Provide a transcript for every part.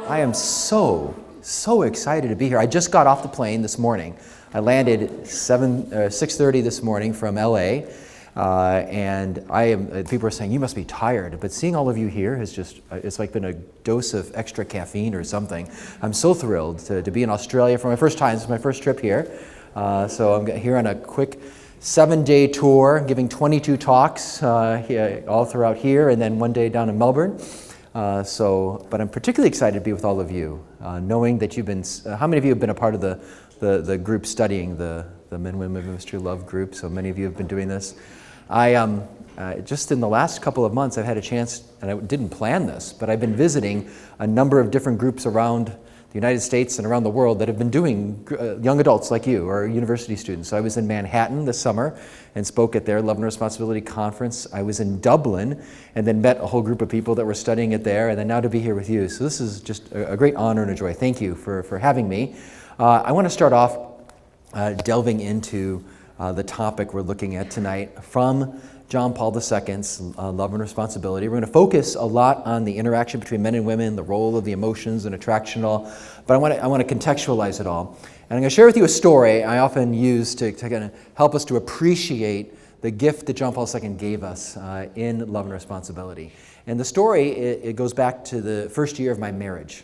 I am so excited to be here. I just got off the plane this morning. I landed 6:30 this morning from LA, and people are saying, you must be tired, but seeing all of you here has it's like been a dose of extra caffeine or something. I'm so thrilled to be in Australia for my first time. This is my first trip here. So I'm here on a quick 7-day tour, giving 22 talks all throughout here, and then one day down in Melbourne. But I'm particularly excited to be with all of you, knowing that how many of you have been a part of the group studying the Men and Women of Ministry Love group? So many of you have been doing this. Just in the last couple of months, I've had a chance, and I didn't plan this, but I've been visiting a number of different groups around the United States and around the world that have been doing young adults like you or university students. So I was in Manhattan this summer and spoke at their Love and Responsibility conference. I was in Dublin and then met a whole group of people that were studying it there, and then now to be here with you. So this is just a great honor and a joy. Thank you for having me. I want to start off delving into the topic we're looking at tonight from John Paul II's Love and Responsibility. We're going to focus a lot on the interaction between men and women, the role of the emotions and attraction and all, but I want to contextualize it all. And I'm going to share with you a story I often use to kind of help us to appreciate the gift that John Paul II gave us in Love and Responsibility. And the story, it goes back to the first year of my marriage.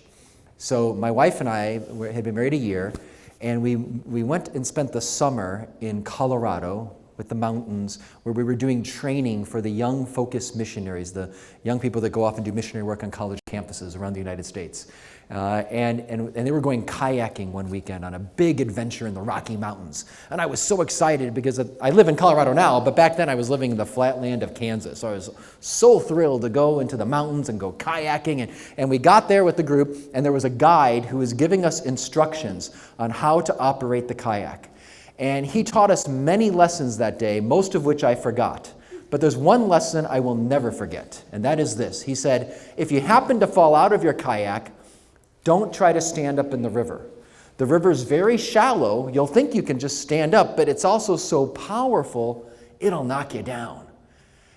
So my wife and I had been married a year, and we went and spent the summer in Colorado with the mountains, where we were doing training for the young focused missionaries, the young people that go off and do missionary work on college campuses around the United States. And they were going kayaking one weekend on a big adventure in the Rocky Mountains. And I was so excited because I live in Colorado now, but back then I was living in the flat land of Kansas. So I was so thrilled to go into the mountains and go kayaking. And we got there with the group, and there was a guide who was giving us instructions on how to operate the kayak. And he taught us many lessons that day, most of which I forgot. But there's one lesson I will never forget, and that is this. He said, if you happen to fall out of your kayak, don't try to stand up in the river. The river's very shallow. You'll think you can just stand up, but it's also so powerful, it'll knock you down.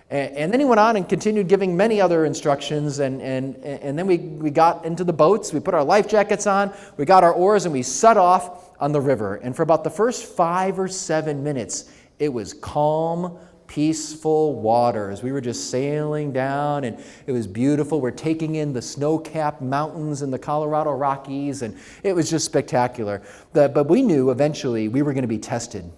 And then he went on and continued giving many other instructions, and then we got into the boats, we put our life jackets on, we got our oars, and we set off on the river. And for about the first 5 or 7 minutes, it was calm, peaceful waters. We were just sailing down, and it was beautiful. We're taking in the snow-capped mountains in the Colorado Rockies, and it was just spectacular. But we knew eventually we were going to be tested.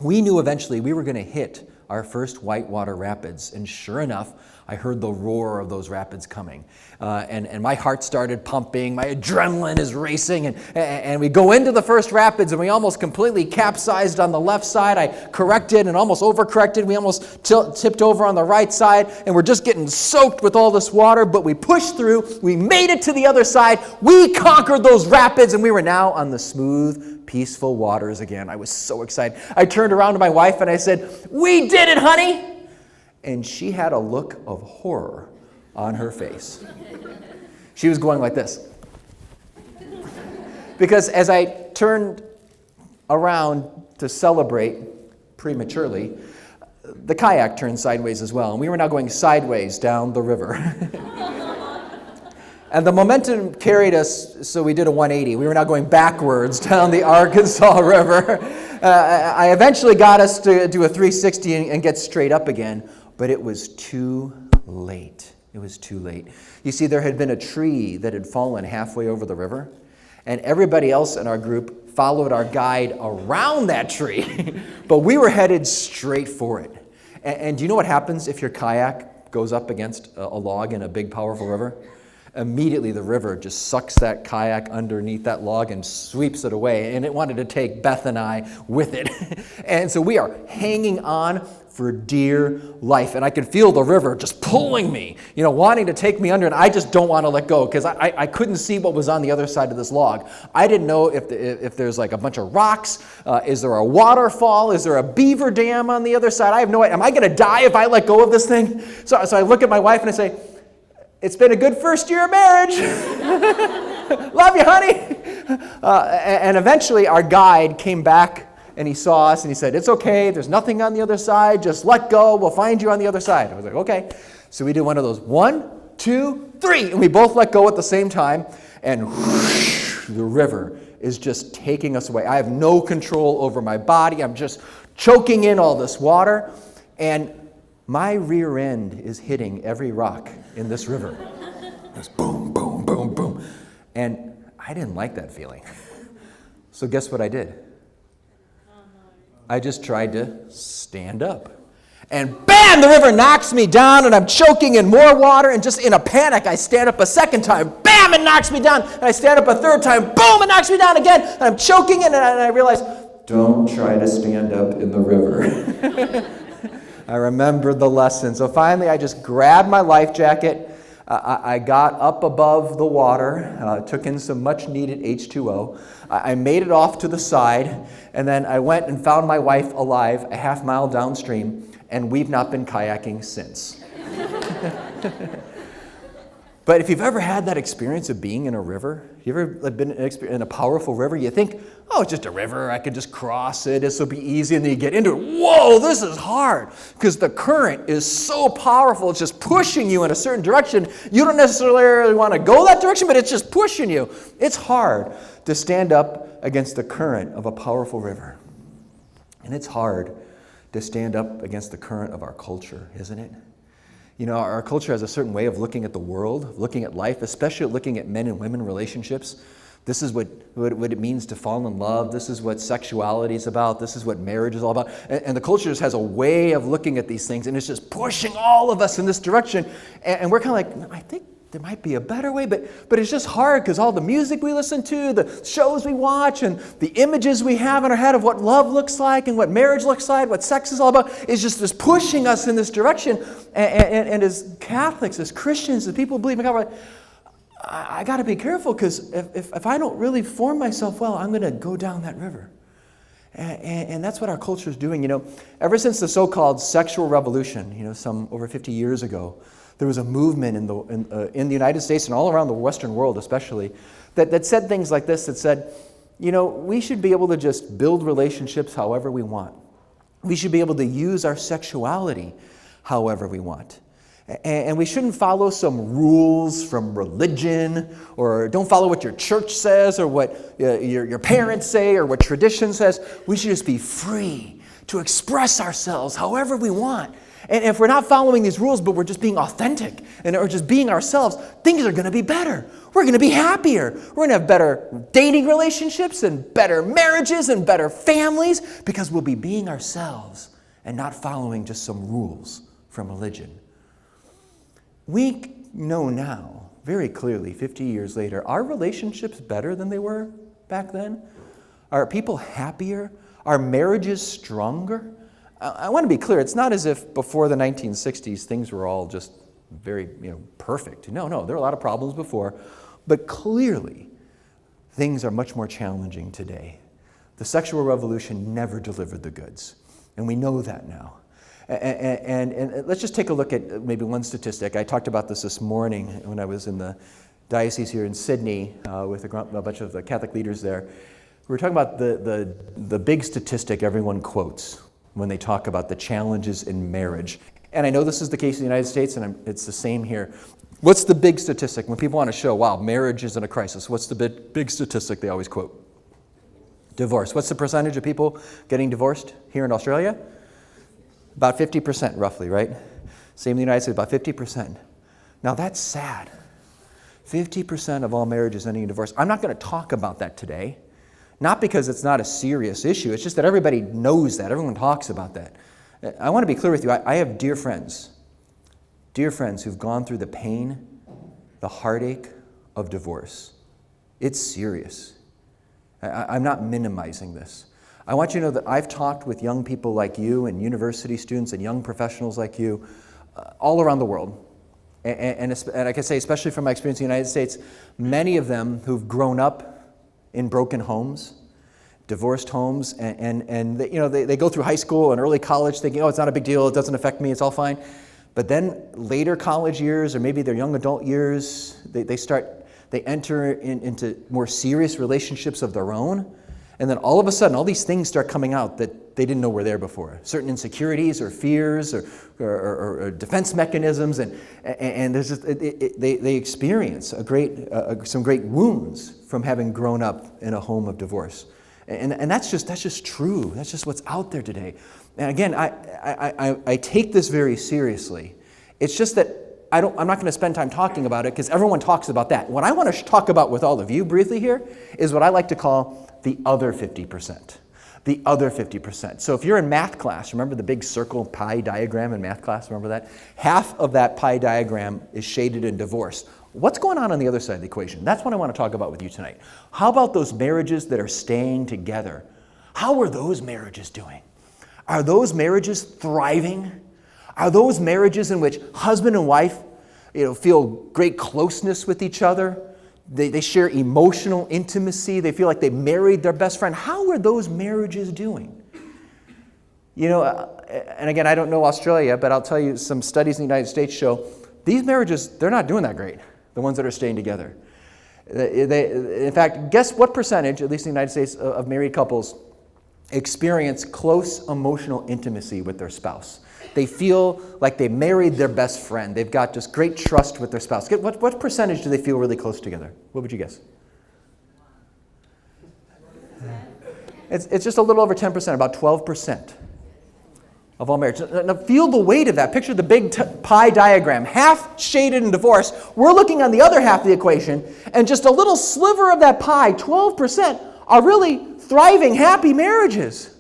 We knew eventually we were going to hit our first whitewater rapids, and sure enough, I heard the roar of those rapids coming. And my heart started pumping, my adrenaline is racing, and we go into the first rapids, and we almost completely capsized on the left side. I corrected and almost overcorrected. We almost tipped over on the right side, and we're just getting soaked with all this water, but we pushed through. We made it to the other side. We conquered those rapids, and we were now on the smooth, peaceful waters again. I was so excited. I turned around to my wife, and I said, "We did it, honey!" And she had a look of horror on her face. She was going like this. Because as I turned around to celebrate prematurely, the kayak turned sideways as well, and we were now going sideways down the river. And the momentum carried us, so we did a 180. We were now going backwards down the Arkansas River. I eventually got us to do a 360 and get straight up again, but it was too late. It was too late. You see, there had been a tree that had fallen halfway over the river, and everybody else in our group followed our guide around that tree, but we were headed straight for it. And do you know what happens if your kayak goes up against a log in a big, powerful river? Immediately the river just sucks that kayak underneath that log and sweeps it away, and it wanted to take Beth and I with it. And so we are hanging on for dear life, and I could feel the river just pulling me, wanting to take me under, and I just don't want to let go because I couldn't see what was on the other side of this log. I didn't know if there's like a bunch of rocks, is there a waterfall, is there a beaver dam on the other side? I have no idea. Am I going to die if I let go of this thing? So I look at my wife and I say, "It's been a good first year of marriage. Love you, honey." And eventually our guide came back and he saw us and he said, "It's okay. There's nothing on the other side. Just let go. We'll find you on the other side." I was like, okay. So we did one of those 1, 2, 3. And we both let go at the same time, and whoosh, the river is just taking us away. I have no control over my body. I'm just choking in all this water, and my rear end is hitting every rock in this river. It's boom, boom, boom, boom. And I didn't like that feeling. So guess what I did? I just tried to stand up. And bam, the river knocks me down, and I'm choking in more water, and just in a panic, I stand up a second time. Bam, it knocks me down. And I stand up a third time. Boom, it knocks me down again. And I'm choking in, and I realize, don't try to stand up in the river. I remembered the lesson. So finally, I just grabbed my life jacket. I got up above the water, took in some much-needed H2O. I made it off to the side, and then I went and found my wife alive a half mile downstream, and we've not been kayaking since. But if you've ever had that experience of being in a river, you ever been in a powerful river, you think, oh, it's just a river, I can just cross it, this will be easy, and then you get into it, whoa, this is hard, because the current is so powerful, it's just pushing you in a certain direction. You don't necessarily want to go that direction, but it's just pushing you. It's hard to stand up against the current of a powerful river. And it's hard to stand up against the current of our culture, isn't it? You know, our culture has a certain way of looking at the world, looking at life, especially looking at men and women relationships. This is what it means to fall in love. This is what sexuality is about. This is what marriage is all about. And the culture just has a way of looking at these things, and it's just pushing all of us in this direction. And we're kind of like, I think there might be a better way, but it's just hard because all the music we listen to, the shows we watch, and the images we have in our head of what love looks like and what marriage looks like, what sex is all about, is just this pushing us in this direction. And as Catholics, as Christians, as people who believe in God, we're like, I got to be careful because if I don't really form myself well, I'm going to go down that river. And that's what our culture is doing. You know, ever since the so-called sexual revolution, you know, some over 50 years ago, there was a movement in the United States and all around the Western world especially that said things like this, that said, you know, we should be able to just build relationships however we want. We should be able to use our sexuality however we want. And we shouldn't follow some rules from religion, or don't follow what your church says or what your parents say or what tradition says. We should just be free to express ourselves however we want. And if we're not following these rules, but we're just being authentic and or just being ourselves, things are going to be better. We're going to be happier. We're going to have better dating relationships and better marriages and better families because we'll be being ourselves and not following just some rules from religion. We know now, very clearly, 50 years later, are relationships better than they were back then? Are people happier? Are marriages stronger? I want to be clear, it's not as if before the 1960s things were all just very, perfect. No, there were a lot of problems before, but clearly things are much more challenging today. The sexual revolution never delivered the goods, and we know that now. And let's just take a look at maybe one statistic. I talked about this morning when I was in the diocese here in Sydney with a bunch of the Catholic leaders there. We were talking about the big statistic everyone quotes when they talk about the challenges in marriage. And I know this is the case in the United States, and it's the same here. What's the big statistic? When people want to show, wow, marriage is in a crisis, what's the big statistic they always quote? Divorce. What's the percentage of people getting divorced here in Australia? About 50% roughly, right? Same in the United States, about 50%. Now that's sad. 50% of all marriages ending in divorce. I'm not going to talk about that today. Not because it's not a serious issue, it's just that everybody knows that, everyone talks about that. I want to be clear with you, I have dear friends who've gone through the pain, the heartache of divorce. It's serious. I'm not minimizing this. I want you to know that I've talked with young people like you and university students and young professionals like you all around the world. And I can say, especially from my experience in the United States, many of them who've grown up in broken homes, divorced homes, and they go through high school and early college thinking, oh, it's not a big deal, it doesn't affect me, it's all fine. But then later college years, or maybe their young adult years, they enter into more serious relationships of their own, And then all of a sudden, all these things start coming out that they didn't know were there before. Certain insecurities or fears or defense mechanisms. And there's just, they experience some great wounds from having grown up in a home of divorce. And that's just true. That's just what's out there today. And again, I take this very seriously. It's just that I'm not going to spend time talking about it because everyone talks about that. What I want to talk about with all of you briefly here is what I like to call the other 50%. The other 50%. So if you're in math class, remember the big circle pie diagram in math class? Remember that? Half of that pie diagram is shaded in divorce. What's going on the other side of the equation? That's what I want to talk about with you tonight. How about those marriages that are staying together? How are those marriages doing? Are those marriages thriving? Are those marriages in which husband and wife, feel great closeness with each other? They share emotional intimacy. They feel like they married their best friend. How are those marriages doing? And again, I don't know Australia, but I'll tell you some studies in the United States show these marriages, they're not doing that great, the ones that are staying together. In fact, guess what percentage, at least in the United States, of married couples experience close emotional intimacy with their spouse? They feel like they married their best friend. They've got just great trust with their spouse. What percentage do they feel really close together? What would you guess? It's just a little over 10%, about 12% of all marriages. Now feel the weight of that. Picture the big pie diagram, half shaded in divorce. We're looking on the other half of the equation, and just a little sliver of that pie, 12%, are really thriving, happy marriages.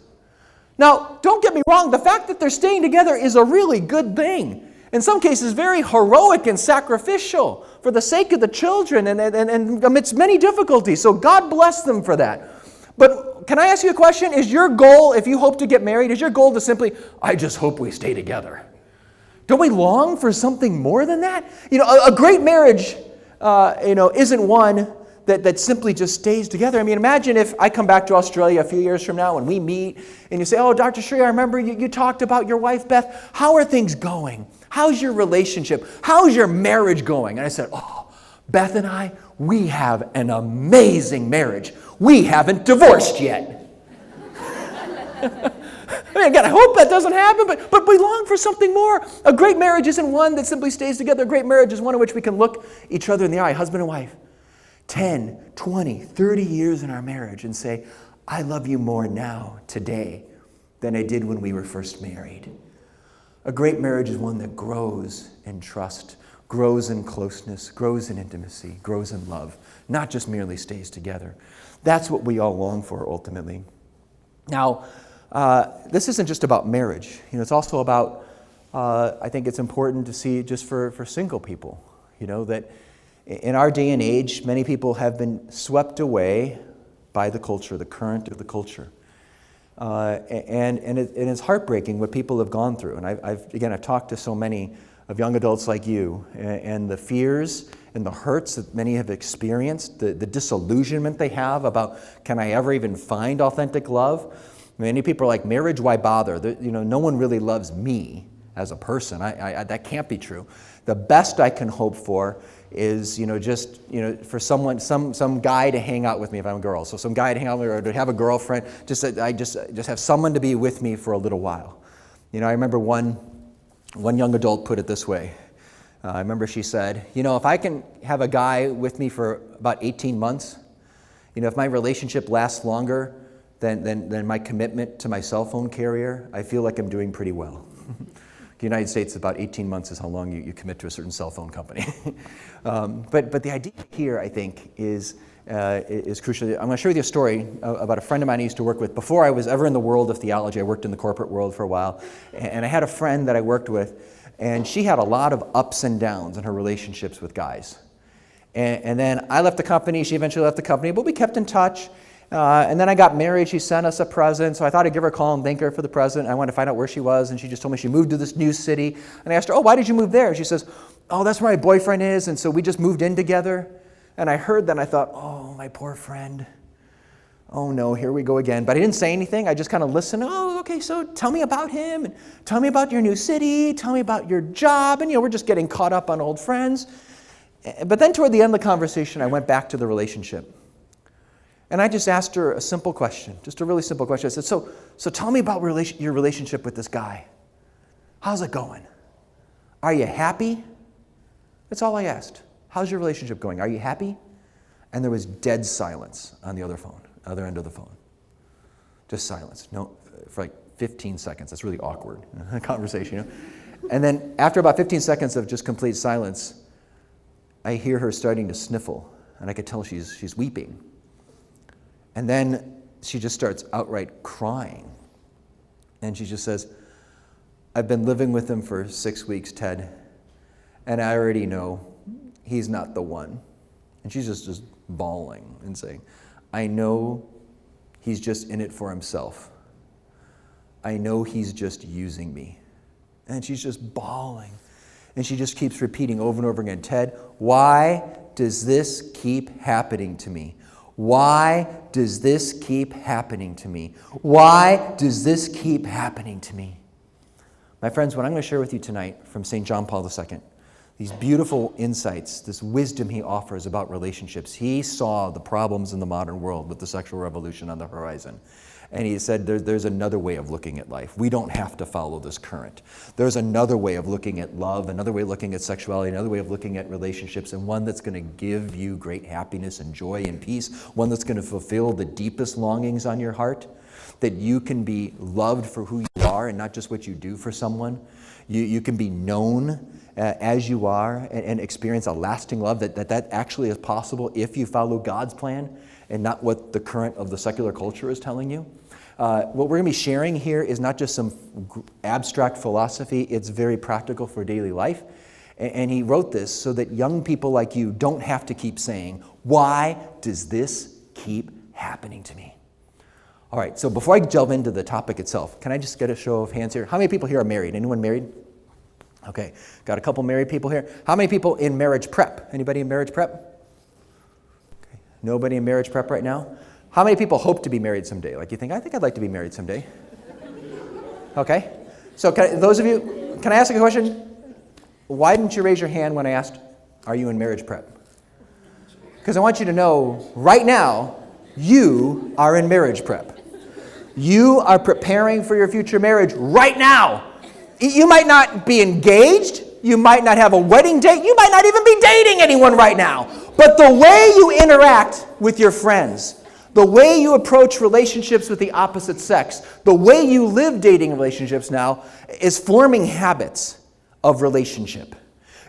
Now, don't get me wrong, the fact that they're staying together is a really good thing. In some cases, very heroic and sacrificial for the sake of the children and amidst many difficulties. So God bless them for that. But can I ask you a question? Is your goal, if you hope to get married, is your goal to simply, I just hope we stay together? Don't we long for something more than that? A great marriage, isn't one that simply just stays together. I mean, imagine if I come back to Australia a few years from now and we meet and you say, oh, Dr. Shree, I remember you talked about your wife, Beth. How are things going? How's your relationship? How's your marriage going? And I said, oh, Beth and I, we have an amazing marriage. We haven't divorced yet. I mean, again, I hope that doesn't happen, but we long for something more. A great marriage isn't one that simply stays together. A great marriage is one in which we can look each other in the eye, husband and wife, 10, 20, 30 years in our marriage and say, I love you more now, today, than I did when we were first married. A great marriage is one that grows in trust, grows in closeness, grows in intimacy, grows in love, not just merely stays together. That's what we all long for ultimately. Now, this isn't just about marriage. It's also about, I think it's important to see just for single people, that in our day and age, many people have been swept away by the culture, the current of the culture. And it's heartbreaking what people have gone through. And I've talked to so many of young adults like you, and the fears and the hurts that many have experienced, the disillusionment they have about, can I ever even find authentic love? Many people are like, marriage, why bother? No one really loves me as a person. That can't be true. The best I can hope for is, for someone, some guy to hang out with me if I'm a girl. So some guy to hang out with me, or to have a girlfriend, just have someone to be with me for a little while. I remember one young adult put it this way. I remember she said, if I can have a guy with me for about 18 months, if my relationship lasts longer than my commitment to my cell phone carrier, I feel like I'm doing pretty well. The United States, about 18 months is how long you commit to a certain cell phone company. But the idea here, I think, is crucial. I'm going to share with you a story about a friend of mine I used to work with. Before I was ever in the world of theology, I worked in the corporate world for a while. And I had a friend that I worked with, and she had a lot of ups and downs in her relationships with guys. And then I left the company, she eventually left the company, but we kept in touch. And then I got married. She sent us a present, so I thought I'd give her a call and thank her for the present. I wanted to find out where she was, and she just told me she moved to this new city. And I asked her, why did you move there? She says, that's where my boyfriend is, and so we just moved in together. And I heard that, and I thought, my poor friend. Oh no, here we go again. But I didn't say anything. I just kind of listened. Okay, so tell me about him, and tell me about your new city, tell me about your job, and we're just getting caught up on old friends. But then toward the end of the conversation, I went back to the relationship. And I just asked her a simple question, just a really simple question. I said, so tell me about your relationship with this guy. How's it going? Are you happy? That's all I asked. How's your relationship going? Are you happy? And there was dead silence on the other end of the phone. Just silence. No, for like 15 seconds. That's really awkward conversation, you know? And then after about 15 seconds of just complete silence, I hear her starting to sniffle, and I could tell she's weeping. And then she just starts outright crying. And she just says, I've been living with him for 6 weeks, Ted, and I already know he's not the one. And she's just bawling and saying, I know he's just in it for himself. I know he's just using me. And she's just bawling. And she just keeps repeating over and over again, Ted, why does this keep happening to me? Why does this keep happening to me? Why does this keep happening to me? My friends, what I'm going to share with you tonight from St. John Paul II, these beautiful insights, this wisdom he offers about relationships. He saw the problems in the modern world with the sexual revolution on the horizon. And he said there's another way of looking at life. We don't have to follow this current. There's another way of looking at love, another way of looking at sexuality, another way of looking at relationships, and one that's going to give you great happiness and joy and peace, one that's going to fulfill the deepest longings on your heart, that you can be loved for who you are and not just what you do for someone. You can be known as you are and experience a lasting love, that actually is possible if you follow God's plan and not what the current of the secular culture is telling you. What we're going to be sharing here is not just some abstract philosophy, it's very practical for daily life. And he wrote this so that young people like you don't have to keep saying, why does this keep happening to me? All right, so before I delve into the topic itself, can I just get a show of hands here? How many people here are married? Anyone married? Okay, got a couple married people here. How many people in marriage prep? Anybody in marriage prep? Okay. Nobody in marriage prep right now? How many people hope to be married someday? Like you think, I think I'd like to be married someday. Okay, so those of you, can I ask a question? Why didn't you raise your hand when I asked, are you in marriage prep? Because I want you to know right now, you are in marriage prep. You are preparing for your future marriage right now. You might not be engaged. You might not have a wedding date. You might not even be dating anyone right now. But the way you interact with your friends, the way you approach relationships with the opposite sex, the way you live dating relationships now is forming habits of relationship.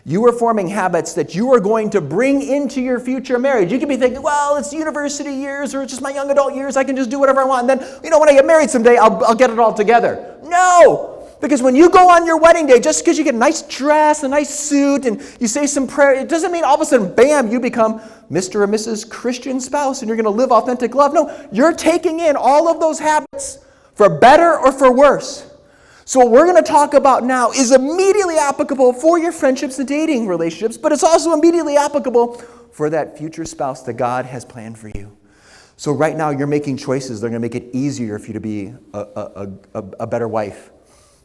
You are forming habits that you are going to bring into your future marriage. You could be thinking, well, it's university years or it's just my young adult years. I can just do whatever I want. And then, when I get married someday, I'll get it all together. No! Because when you go on your wedding day, just because you get a nice dress, a nice suit, and you say some prayer, it doesn't mean all of a sudden, bam, you become Mr. or Mrs. Christian spouse and you're going to live authentic love. No, you're taking in all of those habits for better or for worse. So what we're going to talk about now is immediately applicable for your friendships and dating relationships, but it's also immediately applicable for that future spouse that God has planned for you. So right now you're making choices that are going to make it easier for you to be a better wife,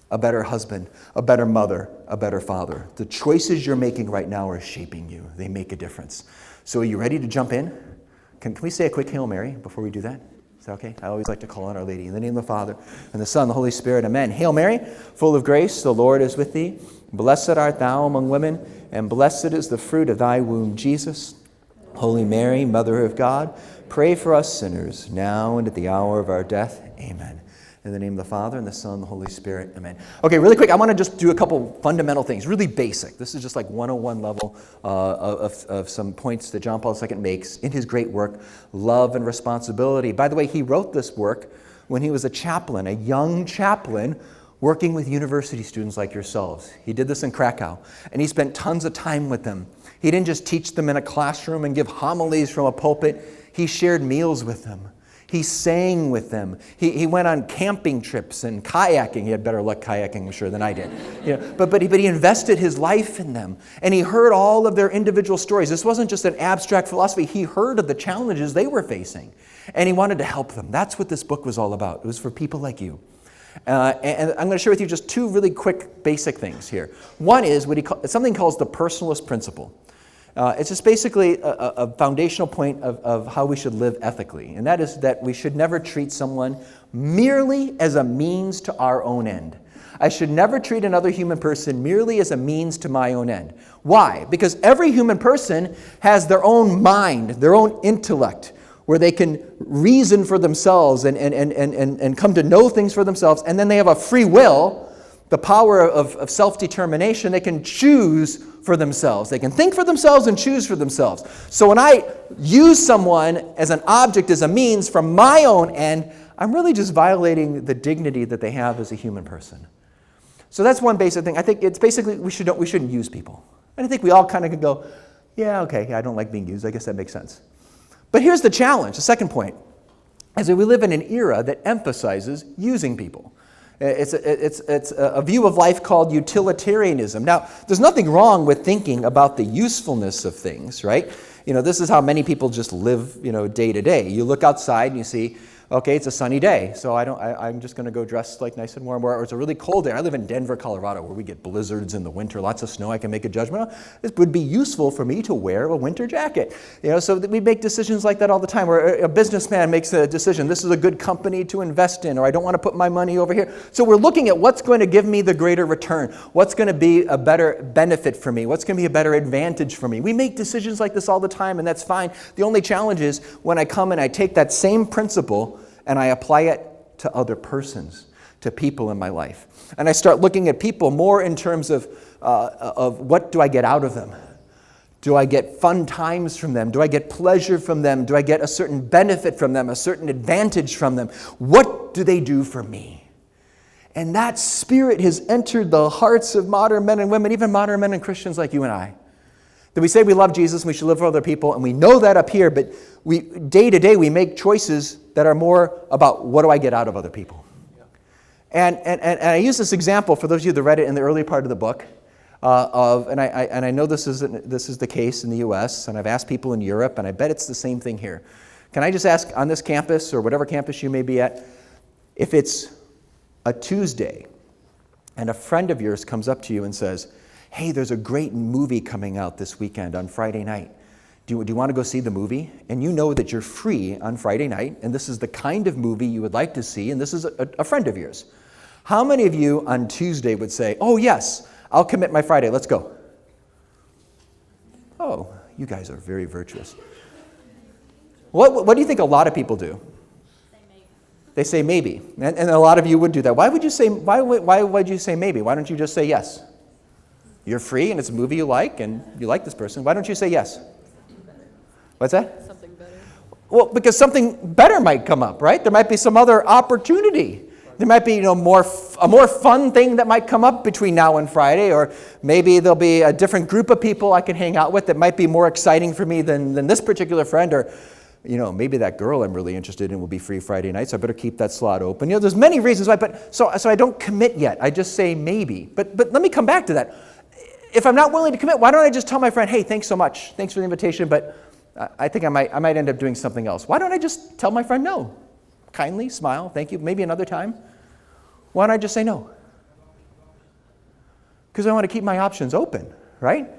a better husband, a better mother, a better father. The choices you're making right now are shaping you. They make a difference. So are you ready to jump in? Can we say a quick Hail Mary before we do that? Is that okay? I always like to call on Our Lady. In the name of the Father, and the Son, and the Holy Spirit, amen. Hail Mary, full of grace, the Lord is with thee. Blessed art thou among women, and blessed is the fruit of thy womb, Jesus. Holy Mary, Mother of God, pray for us sinners, now and at the hour of our death. Amen. In the name of the Father, and the Son, and the Holy Spirit. Amen. Okay, really quick, I want to just do a couple fundamental things, really basic. This is just like 101 level of some points that John Paul II makes in his great work, Love and Responsibility. By the way, he wrote this work when he was a chaplain, a young chaplain, working with university students like yourselves. He did this in Krakow, and he spent tons of time with them. He didn't just teach them in a classroom and give homilies from a pulpit. He shared meals with them. He sang with them. He went on camping trips and kayaking. He had better luck kayaking, I'm sure, than I did. But he invested his life in them. And he heard all of their individual stories. This wasn't just an abstract philosophy. He heard of the challenges they were facing. And he wanted to help them. That's what this book was all about. It was for people like you. And I'm going to share with you just two really quick basic things here. One is something he calls the personalist principle. It's just basically a foundational point of how we should live ethically, and that is that we should never treat someone merely as a means to our own end. I should never treat another human person merely as a means to my own end. Why? Because every human person has their own mind, their own intellect, where they can reason for themselves and come to know things for themselves, and then they have a free will, the power of self-determination. They can choose for themselves. They can think for themselves and choose for themselves. So when I use someone as an object, as a means from my own end, I'm really just violating the dignity that they have as a human person. So that's one basic thing. I think it's basically we shouldn't use people. And I think we all kind of can go, yeah, okay, I don't like being used. I guess that makes sense. But here's the challenge, the second point, is that we live in an era that emphasizes using people. It's a view of life called utilitarianism. Now, there's nothing wrong with thinking about the usefulness of things, right? This is how many people just live, day to day. You look outside and you see, okay, it's a sunny day, so I'm just going to go dress like nice and warm. Or it's a really cold day. I live in Denver, Colorado, where we get blizzards in the winter, lots of snow. I can make a judgment. It would be useful for me to wear a winter jacket. So that we make decisions like that all the time. Where a businessman makes a decision. This is a good company to invest in, or I don't want to put my money over here. So we're looking at what's going to give me the greater return. What's going to be a better benefit for me? What's going to be a better advantage for me? We make decisions like this all the time, and that's fine. The only challenge is when I come and I take that same principle and I apply it to other persons, to people in my life. And I start looking at people more in terms of what do I get out of them? Do I get fun times from them? Do I get pleasure from them? Do I get a certain benefit from them, a certain advantage from them? What do they do for me? And that spirit has entered the hearts of modern men and women, even modern men and Christians like you and I. That we say we love Jesus and we should live for other people, and we know that up here, but day to day we make choices that are more about what do I get out of other people. Yeah. And I use this example for those of you that read it in the early part of the book, and I know this is the case in the U.S., and I've asked people in Europe, and I bet it's the same thing here. Can I just ask on this campus or whatever campus you may be at, if it's a Tuesday and a friend of yours comes up to you and says, hey, there's a great movie coming out this weekend on Friday night. Do you want to go see the movie? And you know that you're free on Friday night, and this is the kind of movie you would like to see, and this is a friend of yours. How many of you on Tuesday would say, oh, yes, I'll commit my Friday, let's go? Oh, you guys are very virtuous. What do you think a lot of people do? They say maybe. And a lot of you would do that. Why would you say maybe? Why don't you just say yes? You're free, and it's a movie you like, and you like this person. Why don't you say yes? What's that? Something better. Well, because something better might come up, right? There might be some other opportunity. There might be, a more fun thing that might come up between now and Friday, or maybe there'll be a different group of people I can hang out with that might be more exciting for me than this particular friend, or maybe that girl I'm really interested in will be free Friday night, so I better keep that slot open. There's many reasons why, but so I don't commit yet. I just say maybe. But let me come back to that. If I'm not willing to commit, why don't I just tell my friend, hey, thanks so much. Thanks for the invitation, but I think I might end up doing something else. Why don't I just tell my friend no? Kindly, smile, thank you, maybe another time. Why don't I just say no? Because I want to keep my options open, right?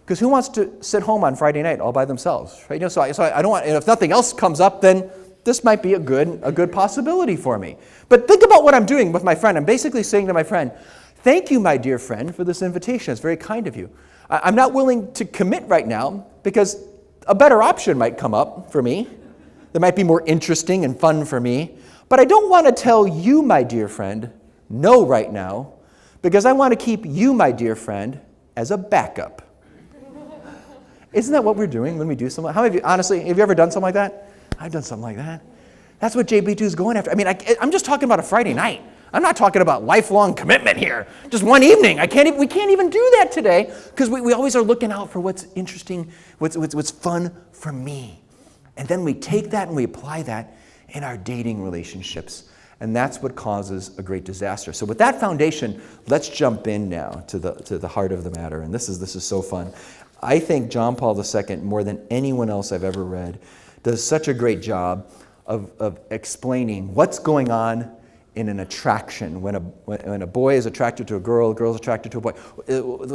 Because who wants to sit home on Friday night all by themselves, right? So I don't want, and if nothing else comes up, then this might be a good possibility for me. But think about what I'm doing with my friend. I'm basically saying to my friend, thank you, my dear friend, for this invitation. It's very kind of you. I'm not willing to commit right now because a better option might come up for me that might be more interesting and fun for me. But I don't want to tell you, my dear friend, no right now because I want to keep you, my dear friend, as a backup. Isn't that what we're doing when we do something? How many of you, honestly, have you ever done something like that? I've done something like that. That's what JB2 is going after. I mean, I'm just talking about a Friday night. I'm not talking about lifelong commitment here. Just one evening. We can't even do that today because we always are looking out for what's interesting, what's fun for me. And then we take that and we apply that in our dating relationships. And that's what causes a great disaster. So with that foundation, let's jump in now to the heart of the matter. And this is so fun. I think John Paul II, more than anyone else I've ever read, does such a great job of explaining what's going on in an attraction. When a boy is attracted to a girl is attracted to a boy.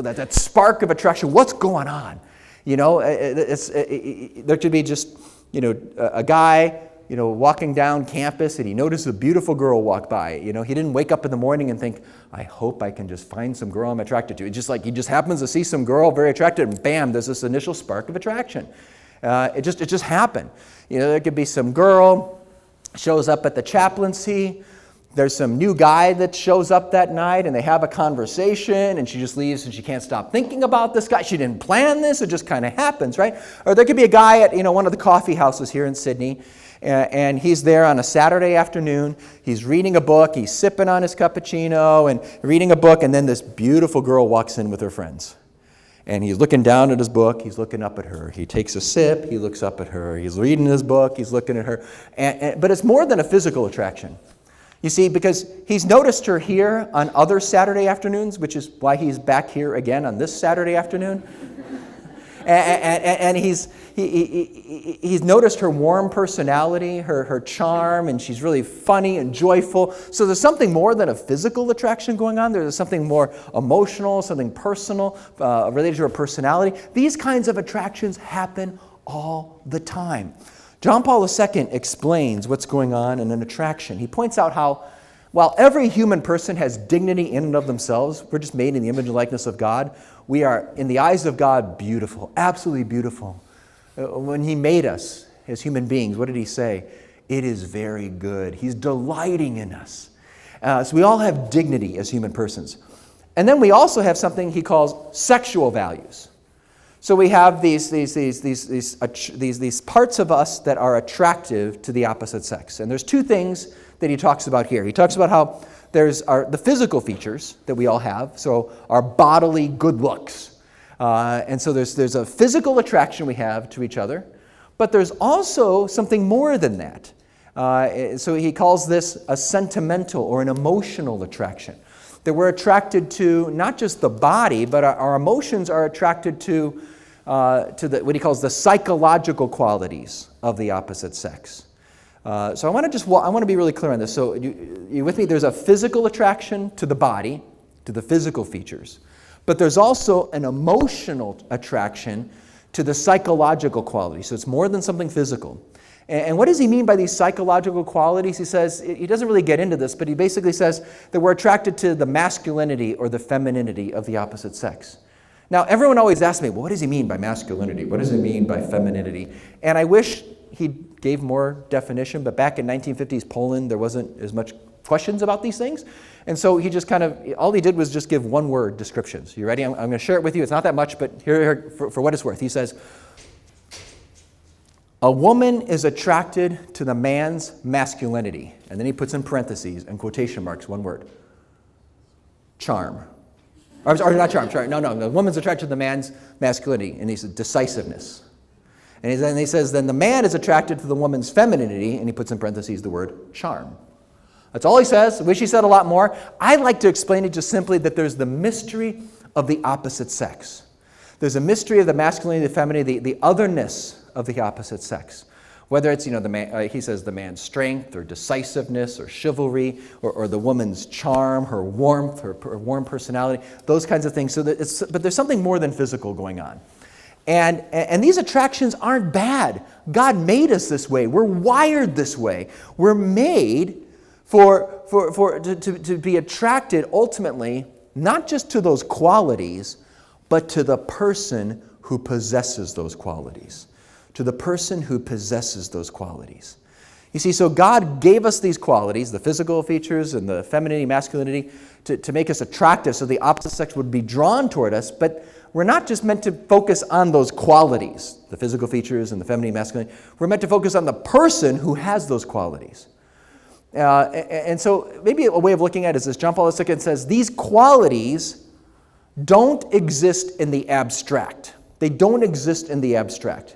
That spark of attraction, what's going on? There could be just, a guy, walking down campus and he noticed a beautiful girl walk by. He didn't wake up in the morning and think, I hope I can just find some girl I'm attracted to. It's just like he just happens to see some girl very attractive and bam, there's this initial spark of attraction. It just happened. There could be some girl shows up at the chaplaincy. There's some new guy that shows up that night and they have a conversation and she just leaves and she can't stop thinking about this guy. She didn't plan this. It just kind of happens, right? Or there could be a guy at one of the coffee houses here in Sydney and he's there on a Saturday afternoon. He's reading a book. He's sipping on his cappuccino and reading a book, and then this beautiful girl walks in with her friends. And he's looking down at his book. He's looking up at her. He takes a sip. He looks up at her. He's reading his book. He's looking at her. But it's more than a physical attraction. You see, because he's noticed her here on other Saturday afternoons, which is why he's back here again on this Saturday afternoon. And he's noticed her warm personality, her charm, and she's really funny and joyful. So there's something more than a physical attraction going on. There's something more emotional, something personal related to her personality. These kinds of attractions happen all the time. John Paul II explains what's going on in an attraction. He points out how, while every human person has dignity in and of themselves, we're just made in the image and likeness of God, we are, in the eyes of God, beautiful, absolutely beautiful. When he made us as human beings, what did he say? It is very good. He's delighting in us. So we all have dignity as human persons. And then we also have something he calls sexual values. So we have these parts of us that are attractive to the opposite sex. And there's two things that he talks about here. He talks about how there's the physical features that we all have, so our bodily good looks. And so there's a physical attraction we have to each other, but there's also something more than that. So he calls this a sentimental or an emotional attraction. That we're attracted to not just the body, but our emotions are attracted to what he calls the psychological qualities of the opposite sex. So I want to be really clear on this. So you with me? There's a physical attraction to the body, to the physical features, but there's also an emotional attraction to the psychological qualities. So it's more than something physical. And what does he mean by these psychological qualities? He says, he doesn't really get into this, but he basically says that we're attracted to the masculinity or the femininity of the opposite sex. Now, everyone always asks me, well, what does he mean by masculinity? What does he mean by femininity? And I wish he gave more definition, but back in 1950s Poland, there wasn't as much questions about these things. And so he just all he did was just give one-word descriptions. You ready? I'm going to share it with you. It's not that much, but here for what it's worth. He says, a woman is attracted to the man's masculinity. And then he puts in parentheses and quotation marks, one word. Charm. Or not charm, sorry. No. The woman's attracted to the man's masculinity. And he says decisiveness. And then he says, then the man is attracted to the woman's femininity. And he puts in parentheses the word charm. That's all he says. I wish he said a lot more. I like to explain it just simply that there's the mystery of the opposite sex. There's a mystery of the masculinity, the femininity, the otherness of the opposite sex. Whether it's, the man, he says the man's strength or decisiveness or chivalry or the woman's charm, her warmth, her warm personality, those kinds of things. But there's something more than physical going on. And these attractions aren't bad. God made us this way. We're wired this way. We're made to be attracted ultimately, not just to those qualities, but to the person who possesses those qualities. To the person who possesses those qualities. You see, so God gave us these qualities, the physical features and the femininity, masculinity, to make us attractive so the opposite sex would be drawn toward us, but we're not just meant to focus on those qualities, the physical features and the femininity, masculinity. We're meant to focus on the person who has those qualities. And so maybe a way of looking at it is this. John Paul II says, these qualities don't exist in the abstract. They don't exist in the abstract.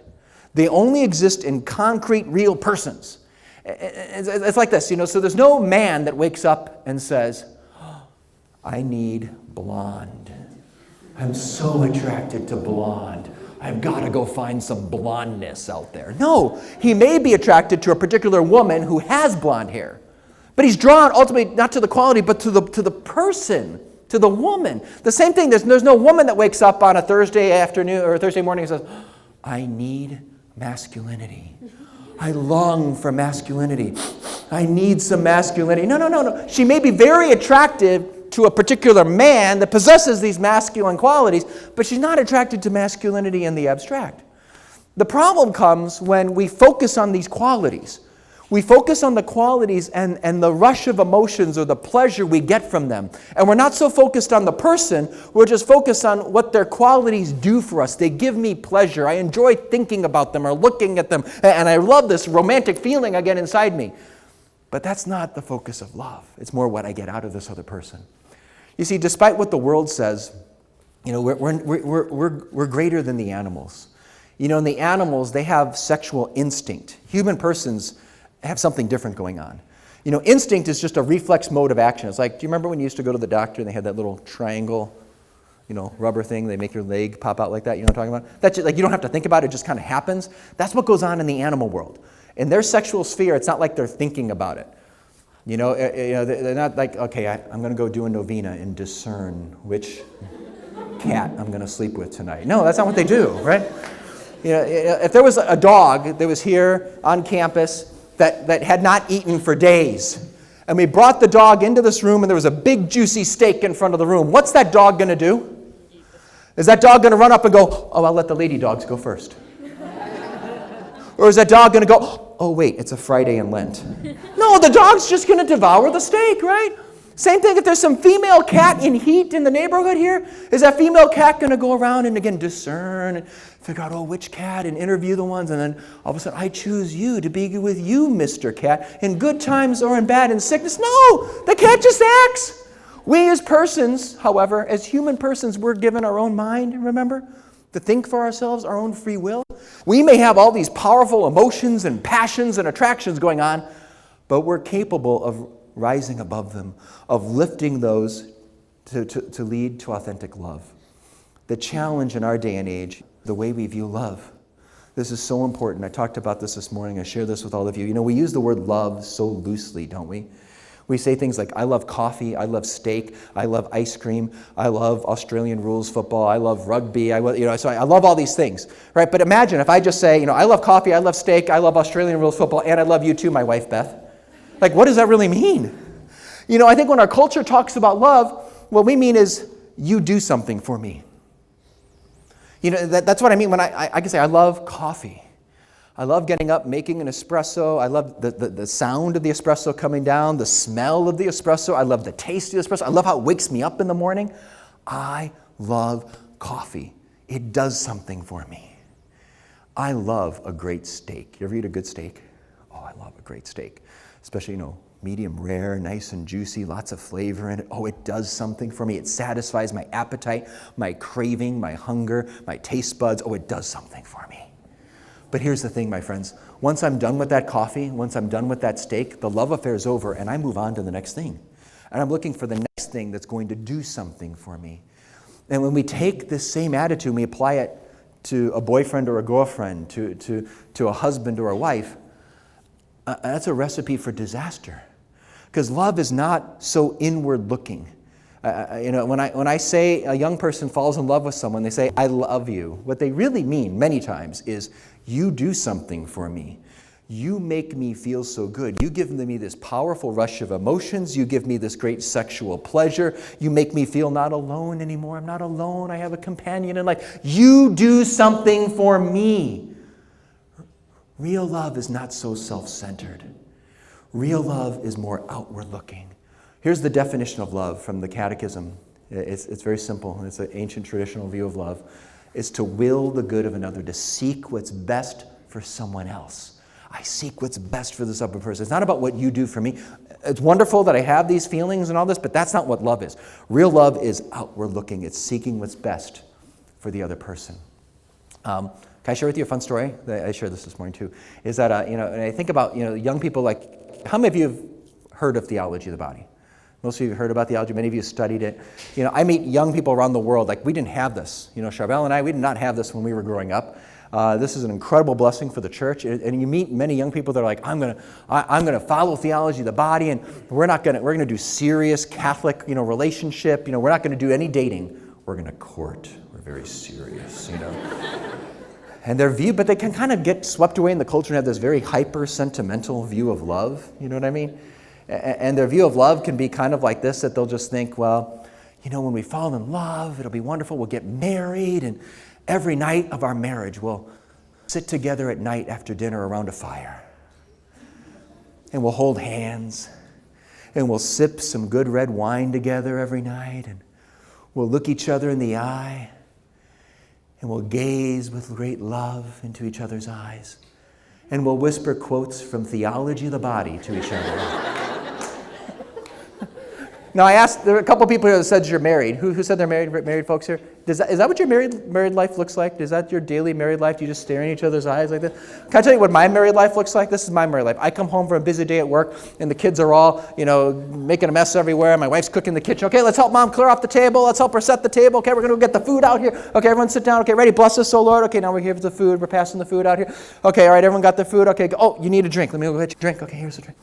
They only exist in concrete, real persons. It's like this, so there's no man that wakes up and says, I need blonde. I'm so attracted to blonde. I've got to go find some blondness out there. No, he may be attracted to a particular woman who has blonde hair. But he's drawn ultimately not to the quality, but to the person to the woman. The same thing, there's no woman that wakes up on a Thursday afternoon or a Thursday morning and says, I need masculinity. I long for masculinity. I need some masculinity. No. She may be very attractive to a particular man that possesses these masculine qualities, but she's not attracted to masculinity in the abstract. The problem comes when we focus on these qualities. We focus on the qualities and the rush of emotions or the pleasure we get from them. And we're not so focused on the person, we're just focused on what their qualities do for us. They give me pleasure. I enjoy thinking about them or looking at them. And I love this romantic feeling I get inside me. But that's not the focus of love. It's more what I get out of this other person. You see, despite what the world says, we're greater than the animals. In the animals, they have sexual instinct. Human persons have something different going on. Instinct is just a reflex mode of action. It's like, do you remember when you used to go to the doctor and they had that little triangle, rubber thing, they make your leg pop out like that, you know what I'm talking about? That's just, like, you don't have to think about it, it just kind of happens. That's what goes on in the animal world. In their sexual sphere, it's not like they're thinking about it. They're not like, okay, I'm going to go do a novena and discern which cat I'm going to sleep with tonight. No, that's not what they do, right? If there was a dog that was here on campus that had not eaten for days, and we brought the dog into this room and there was a big juicy steak in front of the room, what's that dog going to do? Is that dog going to run up and go, oh, I'll let the lady dogs go first? Or is that dog going to go, oh, wait, it's a Friday in Lent? No, the dog's just going to devour the steak, right? Same thing if there's some female cat in heat in the neighborhood here. Is that female cat going to go around and again discern and figure out, which cat, and interview the ones, and then all of a sudden, I choose you to be with you, Mr. Cat, in good times or in bad, in sickness? No, the cat just acts. We as persons, however, as human persons, we're given our own mind, remember? To think for ourselves, our own free will. We may have all these powerful emotions and passions and attractions going on, but we're capable of rising above them, of lifting those to lead to authentic love. The challenge in our day and age, the way we view love. This is so important. I talked about this morning. I share this with all of you. We use the word love so loosely, don't we? We say things like, I love coffee, I love steak, I love ice cream, I love Australian rules football, I love rugby, I love all these things, right? But imagine if I just say, I love coffee, I love steak, I love Australian rules football, and I love you too, my wife, Beth. Like, what does that really mean? I think when our culture talks about love, what we mean is, you do something for me. That's what I mean when I can say, I love coffee. I love getting up, making an espresso. I love the sound of the espresso coming down, the smell of the espresso. I love the taste of the espresso. I love how it wakes me up in the morning. I love coffee. It does something for me. I love a great steak. You ever eat a good steak? Oh, I love a great steak. Especially, medium rare, nice and juicy, lots of flavor in it. Oh, it does something for me. It satisfies my appetite, my craving, my hunger, my taste buds. Oh, it does something for me. But here's the thing, my friends. Once I'm done with that coffee, once I'm done with that steak, the love affair is over and I move on to the next thing. And I'm looking for the next thing that's going to do something for me. And when we take this same attitude and we apply it to a boyfriend or a girlfriend, to a husband or a wife, that's a recipe for disaster. Because love is not so inward looking. When I say a young person falls in love with someone, they say, I love you. What they really mean many times is, you do something for me. You make me feel so good. You give me this powerful rush of emotions. You give me this great sexual pleasure. You make me feel not alone anymore. I'm not alone. I have a companion in life. You do something for me. Real love is not so self-centered. Real love is more outward looking. Here's the definition of love from the Catechism. It's very simple. It's an ancient traditional view of love. It's to will the good of another, to seek what's best for someone else. I seek what's best for this other person. It's not about what you do for me. It's wonderful that I have these feelings and all this, but that's not what love is. Real love is outward looking. It's seeking what's best for the other person. Can I share with you a fun story? I shared this morning too. Is that, and I think about, young people, like, how many of you have heard of theology of the body? Most of you have heard about theology. Many of you have studied it. I meet young people around the world. Like, we didn't have this. Charbel and I, we did not have this when we were growing up. This is an incredible blessing for the church. And you meet many young people that are like, I'm gonna follow theology of the body, and we're gonna do serious Catholic, relationship. We're not gonna do any dating. We're gonna court. We're very serious, And their view, but they can kind of get swept away in the culture and have this very hyper-sentimental view of love. You know what I mean? And their view of love can be kind of like this, that they'll just think, well, when we fall in love, it'll be wonderful. We'll get married, and every night of our marriage, we'll sit together at night after dinner around a fire. And we'll hold hands, and we'll sip some good red wine together every night, and we'll look each other in the eye, and we'll gaze with great love into each other's eyes, and we'll whisper quotes from theology of the body to each other. Now, I asked, there are a couple people here that said you're married. Who said they're married folks here? Is that what your married life looks like? Is that your daily married life? Do you just stare in each other's eyes like this? Can I tell you what my married life looks like? This is my married life. I come home from a busy day at work, and the kids are all, making a mess everywhere. My wife's cooking in the kitchen. Okay, let's help Mom clear off the table. Let's help her set the table. Okay, we're going to get the food out here. Okay, everyone sit down. Okay, ready? Bless us, O Lord. Okay, now we're here for the food. We're passing the food out here. Okay, all right, everyone got their food. Okay, oh, you need a drink. Let me go get you a drink. Okay, here's a drink.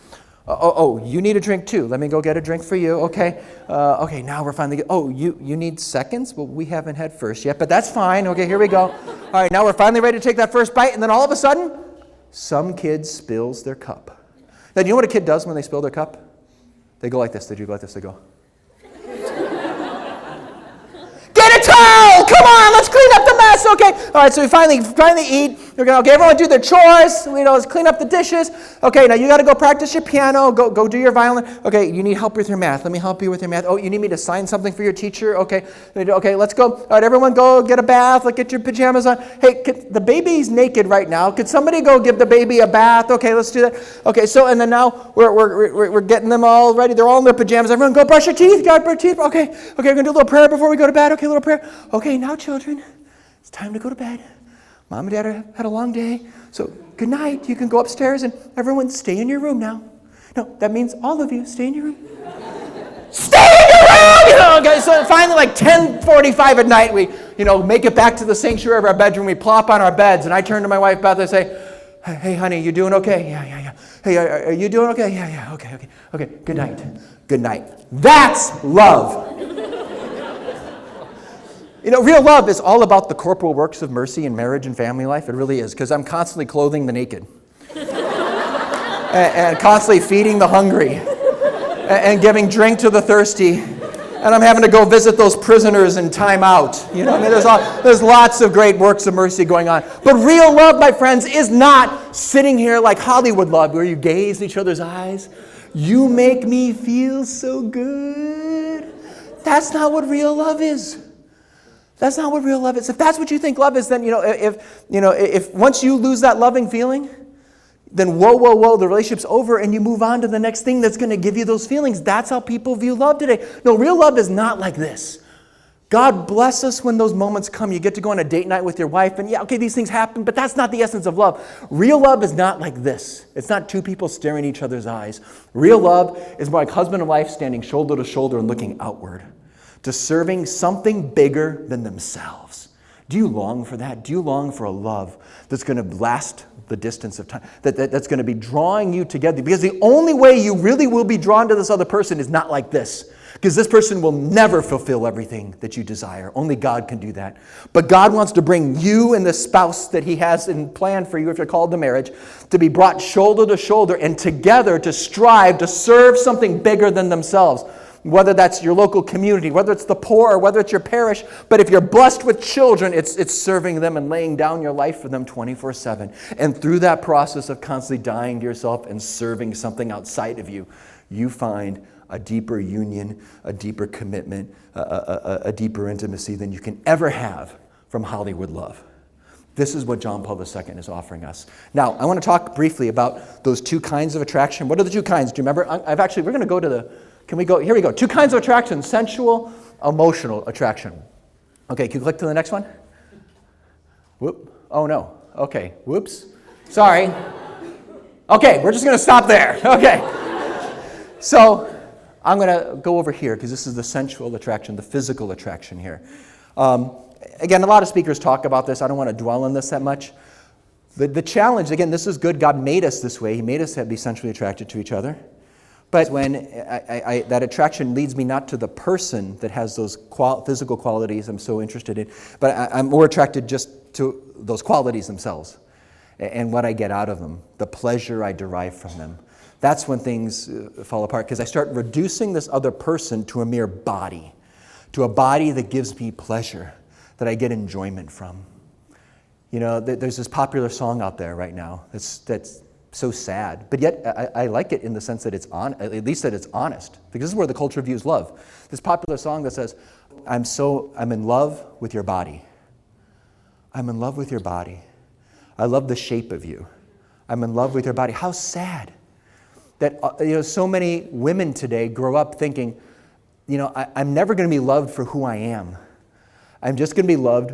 Oh, you need a drink too. Let me go get a drink for you. Okay. Okay, now we're finally, you need seconds? Well, we haven't had first yet, but that's fine. Okay, here we go. All right, now we're finally ready to take that first bite, and then all of a sudden, some kid spills their cup. Then you know what a kid does when they spill their cup? They go like this. They do go like this. They go. Get a towel! Come on, let's clean up the mess. Okay. All right, so we finally eat. We're going, okay, everyone do their chores. Let's clean up the dishes. Okay, now you got to go practice your piano. Go do your violin. Okay, you need help with your math. Let me help you with your math. Oh, you need me to sign something for your teacher? Okay, let's go. All right, everyone go get a bath. Get your pajamas on. Hey, the baby's naked right now. Could somebody go give the baby a bath? Okay, let's do that. Okay, so, and then now we're getting them all ready. They're all in their pajamas. Everyone go brush your teeth. Got to brush your teeth. Okay, we're going to do a little prayer before we go to bed. Okay, a little prayer. Okay, now children, it's time to go to bed. Mom and Dad had a long day, so good night. You can go upstairs, and everyone stay in your room now. No, that means all of you stay in your room. Stay in your room! Okay, so finally, 10:45 at night, we make it back to the sanctuary of our bedroom. We plop on our beds, and I turn to my wife Beth and I say, "Hey, honey, you doing okay?" Yeah. Hey, are you doing okay? Yeah. Okay. Good night. That's love. Real love is all about the corporal works of mercy in marriage and family life. It really is, because I'm constantly clothing the naked and constantly feeding the hungry and giving drink to the thirsty. And I'm having to go visit those prisoners in time out. There's lots of great works of mercy going on. But real love, my friends, is not sitting here like Hollywood love, where you gaze in each other's eyes. You make me feel so good. That's not what real love is. That's not what real love is. If that's what you think love is, then if once you lose that loving feeling, then whoa, the relationship's over, and you move on to the next thing that's going to give you those feelings. That's how people view love today. No, real love is not like this. God bless us when those moments come. You get to go on a date night with your wife, and these things happen, but that's not the essence of love. Real love is not like this. It's not two people staring in each other's eyes. Real love is more like husband and wife standing shoulder to shoulder and looking outward to serving something bigger than themselves. Do you long for that? Do you long for a love that's going to last the distance of time, that's going to be drawing you together? Because the only way you really will be drawn to this other person is not like this. Because this person will never fulfill everything that you desire. Only God can do that. But God wants to bring you and the spouse that He has in plan for you, if you're called to marriage, to be brought shoulder to shoulder and together to strive to serve something bigger than themselves. Whether that's your local community, whether it's the poor, or whether it's your parish. But if you're blessed with children, it's serving them and laying down your life for them 24/7. And through that process of constantly dying to yourself and serving something outside of you, you find a deeper union, a deeper commitment, a deeper intimacy than you can ever have from Hollywood love. This is what John Paul II is offering us. Now, I want to talk briefly about those two kinds of attraction. What are the two kinds? Do you remember? We're going to go to the... Can we go? Here we go. Two kinds of attraction: sensual, emotional attraction. Okay, can you click to the next one? Whoop. Oh, no. Okay. Whoops. Sorry. Okay, we're just going to stop there. Okay. So I'm going to go over here because this is the sensual attraction, the physical attraction here. again, a lot of speakers talk about this. I don't want to dwell on this that much. The challenge, again, this is good. God made us this way. He made us to be sexually attracted to each other. But when that attraction leads me not to the person that has those physical qualities I'm so interested in, but I'm more attracted just to those qualities themselves and what I get out of them, the pleasure I derive from them. That's when things fall apart, because I start reducing this other person to a mere body, to a body that gives me pleasure, that I get enjoyment from. You know, there's this popular song out there right now that's so sad, but yet I like it in the sense that it's at least that it's honest, because this is where the culture views love. This popular song that says, I'm in love with your body. I'm in love with your body. I love the shape of you. I'm in love with your body. How sad that so many women today grow up thinking, I'm never going to be loved for who I am. I'm just going to be loved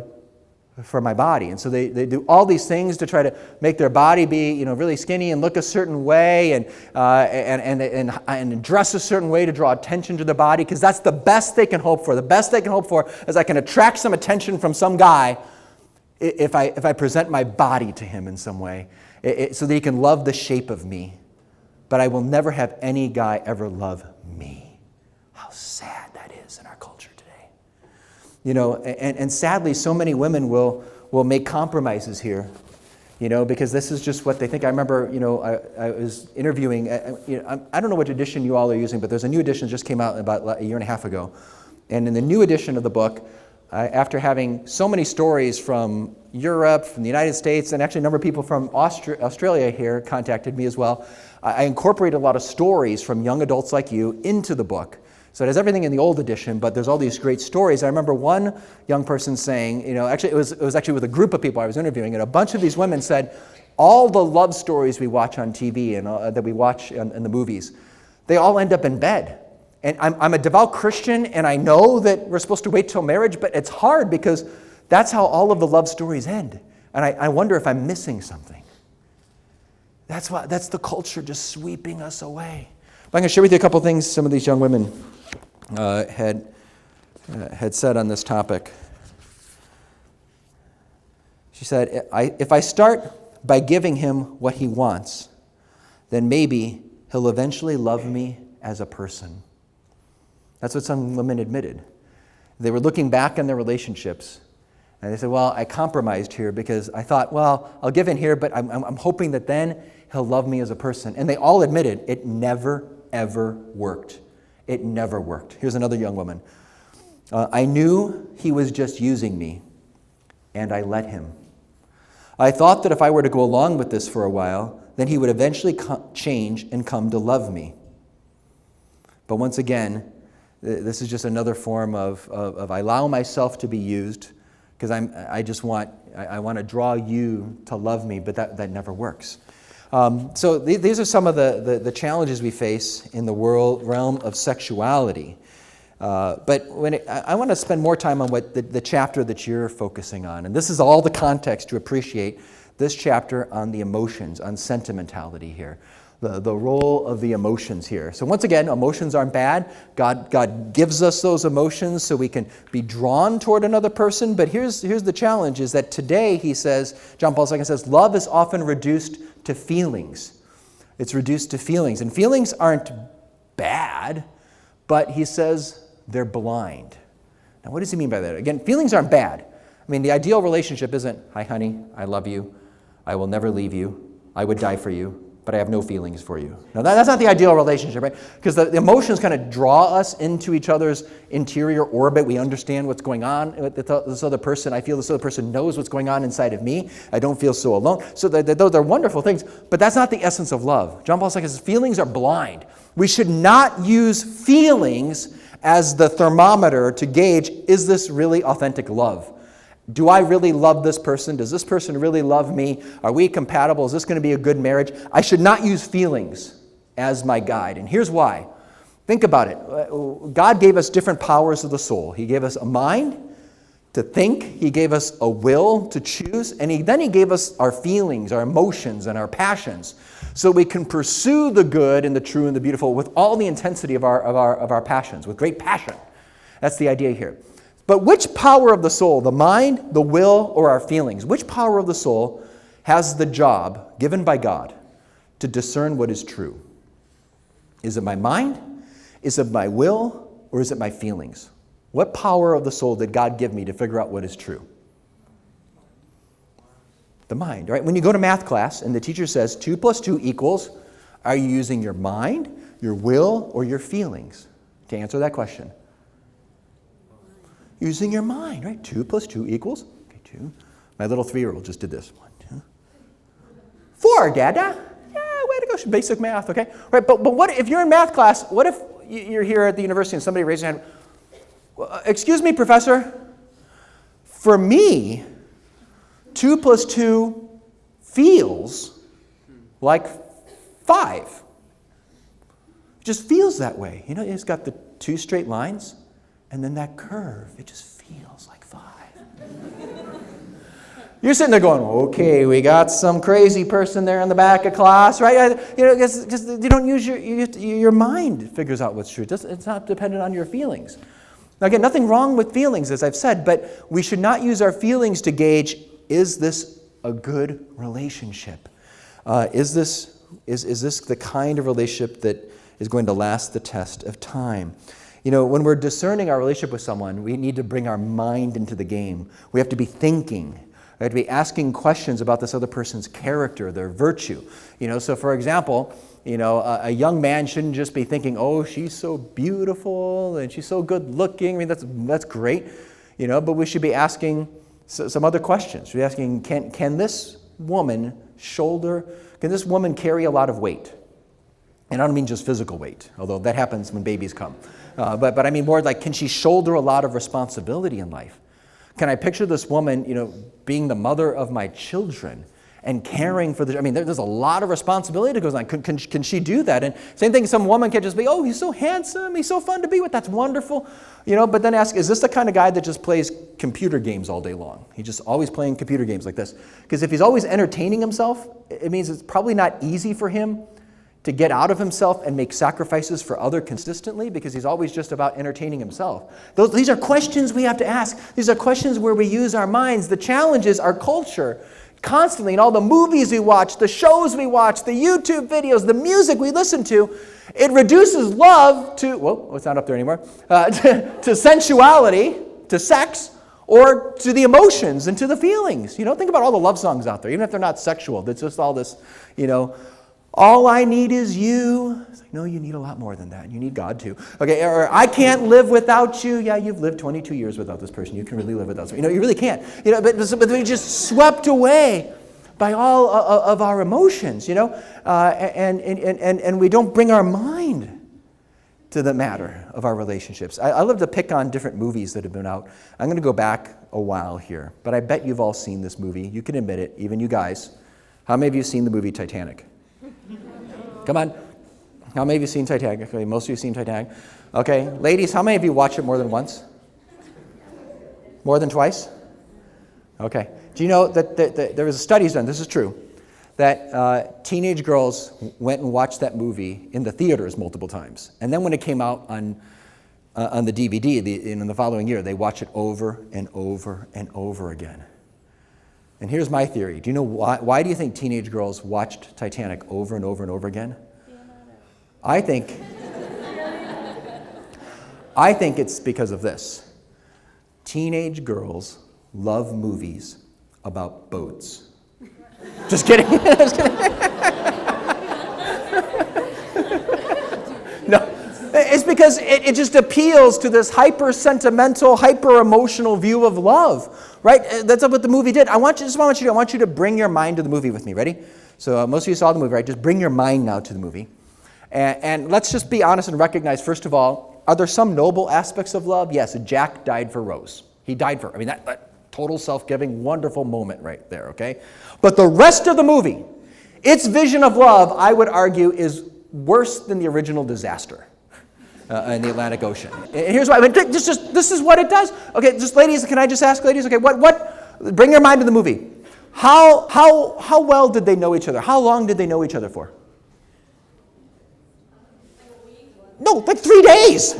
for my body. And so they do all these things to try to make their body be really skinny and look a certain way and dress a certain way to draw attention to the body, because that's the best they can hope for. The best they can hope for is I can attract some attention from some guy if I present my body to him in some way, so that he can love the shape of me. But I will never have any guy ever love me. How sad that is in our culture today. And sadly, so many women will make compromises here, because this is just what they think. I remember, I was interviewing, I don't know which edition you all are using, but there's a new edition that just came out about a year and a half ago. And in the new edition of the book, after having so many stories from Europe, from the United States, and actually a number of people from Australia here contacted me as well, I incorporated a lot of stories from young adults like you into the book. So it has everything in the old edition, but there's all these great stories. I remember one young person saying, actually it was actually with a group of people I was interviewing, and a bunch of these women said, all the love stories we watch on TV and that we watch in the movies, they all end up in bed. And I'm a devout Christian, and I know that we're supposed to wait till marriage, but it's hard because that's how all of the love stories end. And I wonder if I'm missing something. That's the culture just sweeping us away. But I'm going to share with you a couple things some of these young women had said on this topic. She said, if I start by giving him what he wants, then maybe he'll eventually love me as a person. That's what some women admitted. They were looking back on their relationships, and they said, well, I compromised here because I thought, well, I'll give in here, but I'm hoping that then he'll love me as a person. And they all admitted it never, ever worked. It never worked. Here's another young woman. I knew he was just using me, and I let him. I thought that if I were to go along with this for a while, then he would eventually change and come to love me. But once again, this is just another form of I allow myself to be used because I want to draw you to love me, but that never works. So these are some of the challenges we face in the realm of sexuality. But I want to spend more time on what the chapter that you're focusing on. And this is all the context to appreciate this chapter on the emotions, on sentimentality here. The role of the emotions here. So once again, emotions aren't bad. God gives us those emotions so we can be drawn toward another person. But here's the challenge, is that today, he says, John Paul II says, love is often reduced to feelings. It's reduced to feelings. And feelings aren't bad, but he says they're blind. Now, what does he mean by that? Again, feelings aren't bad. I mean, the ideal relationship isn't, hi, honey, I love you. I will never leave you. I would die for you. But I have no feelings for you. Now, that's not the ideal relationship, right? Because the emotions kind of draw us into each other's interior orbit. We understand what's going on with this other person. I feel this other person knows what's going on inside of me. I don't feel so alone. So those are wonderful things, but that's not the essence of love. John Paul II says feelings are blind. We should not use feelings as the thermometer to gauge, is this really authentic love? Do I really love this person? Does this person really love me? Are we compatible? Is this going to be a good marriage? I should not use feelings as my guide. And here's why. Think about it. God gave us different powers of the soul. He gave us a mind to think. He gave us a will to choose. And then he gave us our feelings, our emotions, and our passions. So we can pursue the good and the true and the beautiful with all the intensity of our passions, with great passion. That's the idea here. But which power of the soul, the mind, the will, or our feelings, which power of the soul has the job given by God to discern what is true? Is it my mind? Is it my will? Or is it my feelings? What power of the soul did God give me to figure out what is true? The mind, right? When you go to math class and the teacher says 2 plus 2 equals, are you using your mind, your will, or your feelings to answer that question? Using your mind, right? 2 plus 2 equals, okay, 2. My little 3-year-old just did this. 1, 2. 4, Dada. Yeah, way to go. Basic math, okay? Right, but what if you're in math class, what if you're here at the university and somebody raises their hand, excuse me, professor, for me, 2 plus 2 feels like 5. It just feels that way. You know, it's got the 2 straight lines, and then that curve, it just feels like 5. You're sitting there going, okay, we got some crazy person there in the back of class, right? You know, because you don't use your mind figures out what's true. It's not dependent on your feelings. Now, again, nothing wrong with feelings, as I've said, but we should not use our feelings to gauge, is this a good relationship? Is this the kind of relationship that is going to last the test of time? You know, when we're discerning our relationship with someone, we need to bring our mind into the game. We have to be thinking. We have to be asking questions about this other person's character, their virtue. You know, so for example, you know, a young man shouldn't just be thinking, oh, she's so beautiful and she's so good looking. I mean, that's great, you know, but we should be asking some other questions. We should be asking, can this woman carry a lot of weight? And I don't mean just physical weight, although that happens when babies come. But I mean more like, can she shoulder a lot of responsibility in life? Can I picture this woman, you know, being the mother of my children and caring for there's a lot of responsibility that goes on. Can she do that? And same thing, some woman can just be, oh, he's so handsome, he's so fun to be with, that's wonderful. You know, but then ask, is this the kind of guy that just plays computer games all day long? He's just always playing computer games like this. Because if he's always entertaining himself, it means it's probably not easy for him to get out of himself and make sacrifices for others consistently, because he's always just about entertaining himself. These are questions we have to ask. These are questions where we use our minds. The challenge is our culture constantly, in all the movies we watch, the shows we watch, the YouTube videos, the music we listen to, it reduces love to, well, it's not up there anymore, to sensuality, to sex, or to the emotions and to the feelings. You know, think about all the love songs out there, even if they're not sexual. It's just all this, you know, all I need is you. It's like, no, you need a lot more than that. You need God too. Okay, or I can't live without you. Yeah, you've lived 22 years without this person. You can really live without them. You know, you really can't. You know, but we're just swept away by all of our emotions, you know, and we don't bring our mind to the matter of our relationships. I love to pick on different movies that have been out. I'm going to go back a while here, but I bet you've all seen this movie. You can admit it, even you guys. How many of you have seen the movie Titanic? Come on. How many of you have seen Titanic? Okay, most of you have seen Titanic. Okay, ladies, how many of you watch it more than once? More than twice? Okay. Do you know that there was studies done, this is true, that teenage girls went and watched that movie in the theaters multiple times. And then when it came out on the DVD in the following year, they watched it over and over and over again. And here's my theory. Do you know why do you think teenage girls watched Titanic over and over and over again? I think it's because of this. Teenage girls love movies about boats. Just kidding. Just kidding. No, it's because it just appeals to this hyper-sentimental, hyper-emotional view of love. Right? That's what the movie did. I want you to bring your mind to the movie with me. Ready? So most of you saw the movie, right? Just bring your mind now to the movie. And let's just be honest and recognize, first of all, are there some noble aspects of love? Yes, Jack died for Rose. He died for her. I mean, that total self-giving, wonderful moment right there, okay? But the rest of the movie, its vision of love, I would argue, is worse than the original disaster. In the Atlantic Ocean. And here's why. I mean, this is what it does. Okay, just ladies, can I just ask ladies? Okay, what? Bring your mind to the movie. How well did they know each other? How long did they know each other for? No, like 3 days.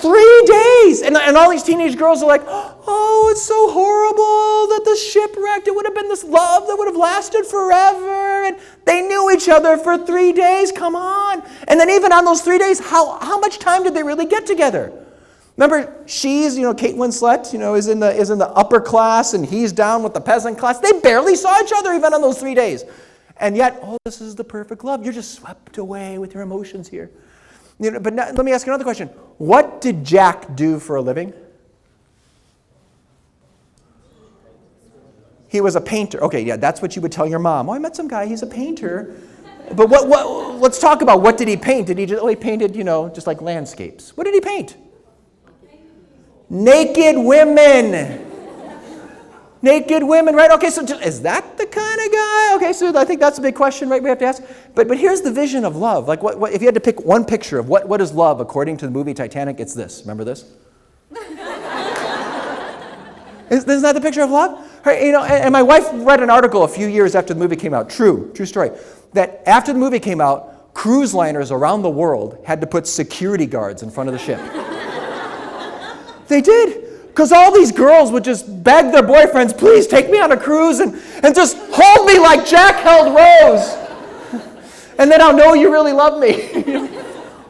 3 days. And all these teenage girls are like, oh, it's so horrible that the ship wrecked. It would have been this love that would have lasted forever. And they knew each other for 3 days. Come on. And then even on those 3 days, how much time did they really get together? Remember, she's, Kate Winslet, is in the upper class, and he's down with the peasant class. They barely saw each other even on those 3 days. And yet, this is the perfect love. You're just swept away with your emotions here. But now, let me ask you another question. What did Jack do for a living? He was a painter. Okay, yeah, that's what you would tell your mom. Oh, I met some guy, he's a painter. But let's talk about what did he paint? Did he just, he painted, just like landscapes. What did he paint? Naked women. Naked women, right? Okay, so is that the kind of guy? Okay, so I think that's a big question, right? We have to ask. But here's the vision of love. Like, what if you had to pick one picture of what is love according to the movie Titanic? It's this. Remember this? Isn't that the picture of love? Right, and my wife read an article a few years after the movie came out. True story. That after the movie came out, cruise liners around the world had to put security guards in front of the ship. They did. Because all these girls would just beg their boyfriends, please take me on a cruise and just hold me like Jack held Rose. And then I'll know you really love me.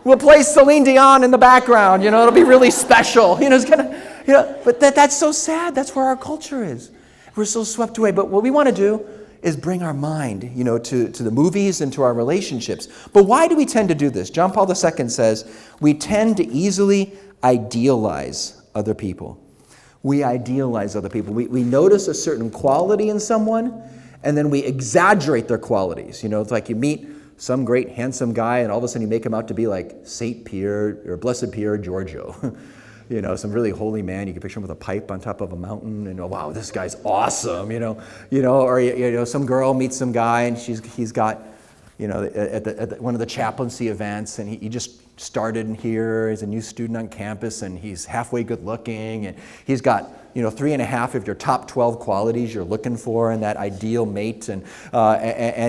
We'll play Celine Dion in the background. It'll be really special. It's gonna, but that's so sad. That's where our culture is. We're so swept away. But what we want to do is bring our mind, to the movies and to our relationships. But why do we tend to do this? John Paul II says we tend to easily idealize other people. We idealize other people. We notice a certain quality in someone, and then we exaggerate their qualities. It's like you meet some great handsome guy, and all of a sudden you make him out to be like Saint Pierre or Blessed Pierre Giorgio. Some really holy man. You can picture him with a pipe on top of a mountain, and wow, this guy's awesome. Or some girl meets some guy, and he's got, at one of the chaplaincy events, and he just started here. He's a new student on campus, and he's halfway good looking, and he's got 3.5 of your top 12 qualities you're looking for in that ideal mate, and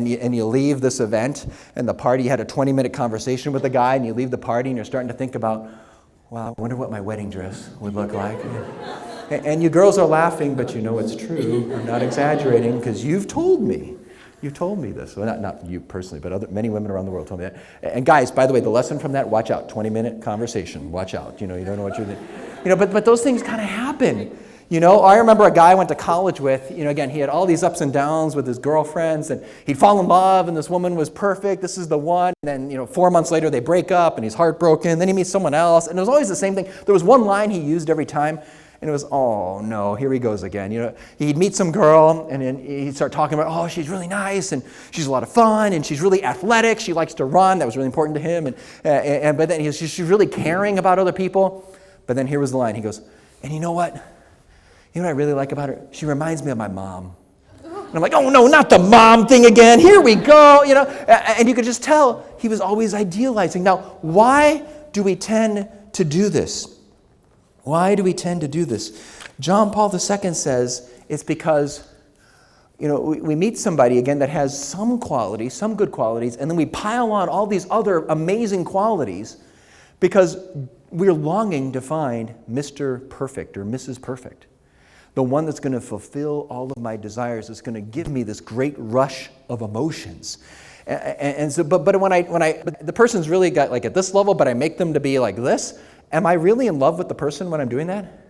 you leave this event and the party. You had a 20-minute conversation with the guy, and you leave the party, and you're starting to think about, wow, I wonder what my wedding dress would look like. And you girls are laughing, but it's true. I'm not exaggerating, because you've told me. You told me this. Well, not you personally, but many women around the world told me that. And guys, by the way, the lesson from that, watch out. 20-minute conversation. Watch out. You don't know what you're doing. But those things kind of happen. I remember a guy I went to college with. Again, he had all these ups and downs with his girlfriends, and he'd fall in love, and this woman was perfect. This is the one. And then, 4 months later, they break up, and he's heartbroken. Then he meets someone else, and it was always the same thing. There was one line he used every time. And it was, oh no, here he goes again. He'd meet some girl, and then he'd start talking about, oh, she's really nice, and she's a lot of fun, and she's really athletic. She likes to run. That was really important to him. But then she's really caring about other people. But then here was the line. He goes, and you know what? You know what I really like about her? She reminds me of my mom. And I'm like, oh no, not the mom thing again. Here we go. And you could just tell he was always idealizing. Now, why do we tend to do this? Why do we tend to do this? John Paul II says it's because, we meet somebody, again, that has some qualities, some good qualities, and then we pile on all these other amazing qualities because we're longing to find Mr. Perfect or Mrs. Perfect. The one that's going to fulfill all of my desires, that's going to give me this great rush of emotions. And so, but when the person's really got like at this level, but I make them to be like this, am I really in love with the person when I'm doing that?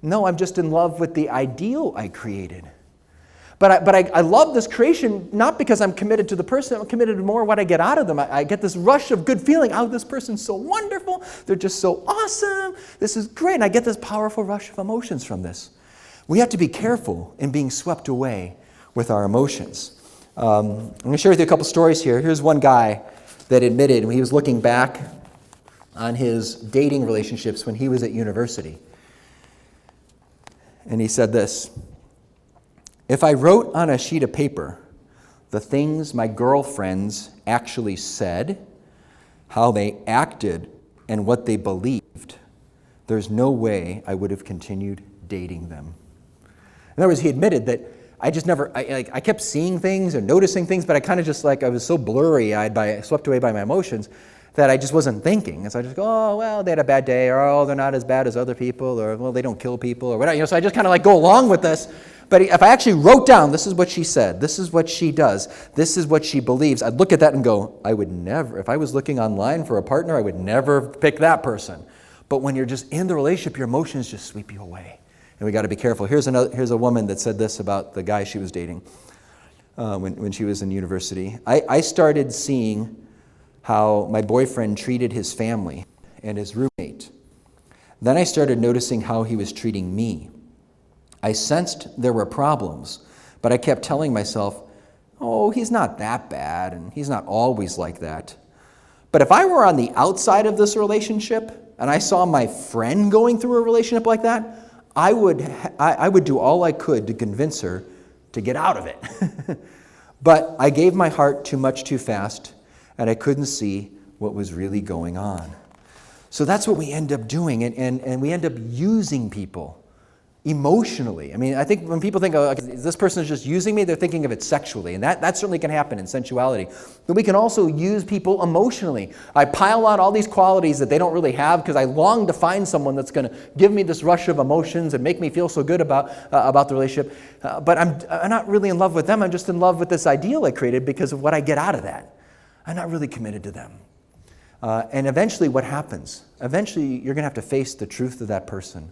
No, I'm just in love with the ideal I created. But I love this creation not because I'm committed to the person. I'm committed to more what I get out of them. I get this rush of good feeling. Oh, this person's so wonderful. They're just so awesome. This is great. And I get this powerful rush of emotions from this. We have to be careful in being swept away with our emotions. I'm going to share with you a couple stories here. Here's one guy that admitted when he was looking back on his dating relationships when he was at university. And he said this: if I wrote on a sheet of paper the things my girlfriends actually said, how they acted, and what they believed, there's no way I would have continued dating them. In other words, he admitted that I just never, I kept seeing things or noticing things, but I kind of just I was so blurry-eyed, swept away by my emotions, that I just wasn't thinking. And so I just go, oh, well, they had a bad day, or oh, they're not as bad as other people, or well, they don't kill people, or whatever. So I just kind of like go along with this. But if I actually wrote down, this is what she said, this is what she does, this is what she believes, I'd look at that and go, I would never, if I was looking online for a partner, I would never pick that person. But when you're just in the relationship, your emotions just sweep you away. And we got to be careful. Here's a woman that said this about the guy she was dating when she was in university. I started seeing how my boyfriend treated his family and his roommate. Then I started noticing how he was treating me. I sensed there were problems, but I kept telling myself, oh, he's not that bad, and he's not always like that. But if I were on the outside of this relationship, and I saw my friend going through a relationship like that, I would do all I could to convince her to get out of it. But I gave my heart too much too fast, and I couldn't see what was really going on. So that's what we end up doing, and we end up using people emotionally. I mean, I think when people think, oh, this person is just using me, they're thinking of it sexually, and that certainly can happen in sensuality. But we can also use people emotionally. I pile on all these qualities that they don't really have because I long to find someone that's going to give me this rush of emotions and make me feel so good about the relationship. But I'm not really in love with them. I'm just in love with this ideal I created because of what I get out of that. I'm not really committed to them. And eventually what happens? Eventually you're going to have to face the truth of that person.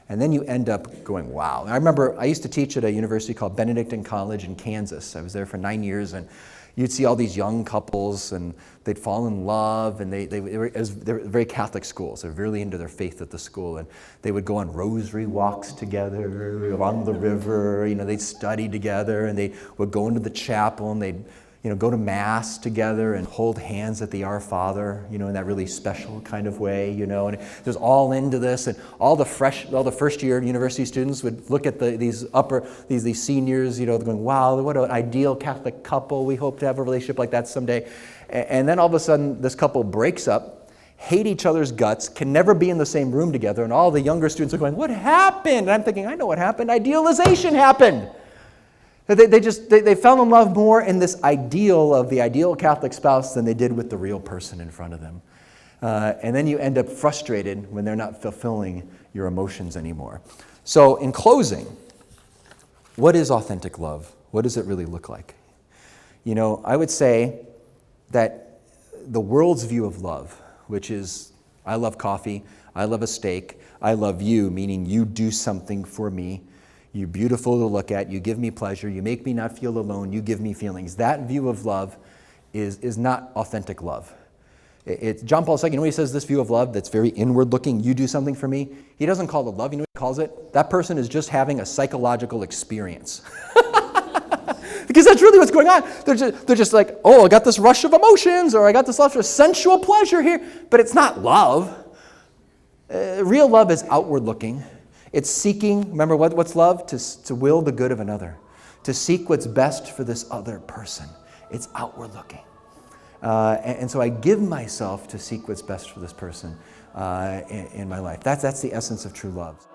And then you end up going, wow. I remember I used to teach at a university called Benedictine College in Kansas. I was there for 9 years, and you'd see all these young couples, and they'd fall in love, and they were very Catholic schools. They were really into their faith at the school, and they would go on rosary walks together along the river. They'd study together, and they would go into the chapel, and they'd go to Mass together and hold hands at the Our Father, in that really special kind of way, and it was all into this, and all the first year university students would look at these seniors, going, wow, what an ideal Catholic couple. We hope to have a relationship like that someday. And then all of a sudden, this couple breaks up, hate each other's guts, can never be in the same room together, and all the younger students are going, what happened? And I'm thinking, I know what happened. Idealization happened. They fell in love more in this ideal of the ideal Catholic spouse than they did with the real person in front of them. And then you end up frustrated when they're not fulfilling your emotions anymore. So in closing, what is authentic love? What does it really look like? I would say that the world's view of love, which is I love coffee, I love a steak, I love you, meaning you do something for me. You're beautiful to look at. You give me pleasure. You make me not feel alone. You give me feelings. That view of love is not authentic love. John Paul II, when he says this view of love that's very inward looking, you do something for me, he doesn't call it love. You know what he calls it? That person is just having a psychological experience. Because that's really what's going on. They're just like, oh, I got this rush of emotions, or I got this rush of sensual pleasure here. But it's not love. Real love is outward looking. It's seeking, remember what's love? To will the good of another. To seek what's best for this other person. It's outward looking. And so I give myself to seek what's best for this person in my life. That's the essence of true love.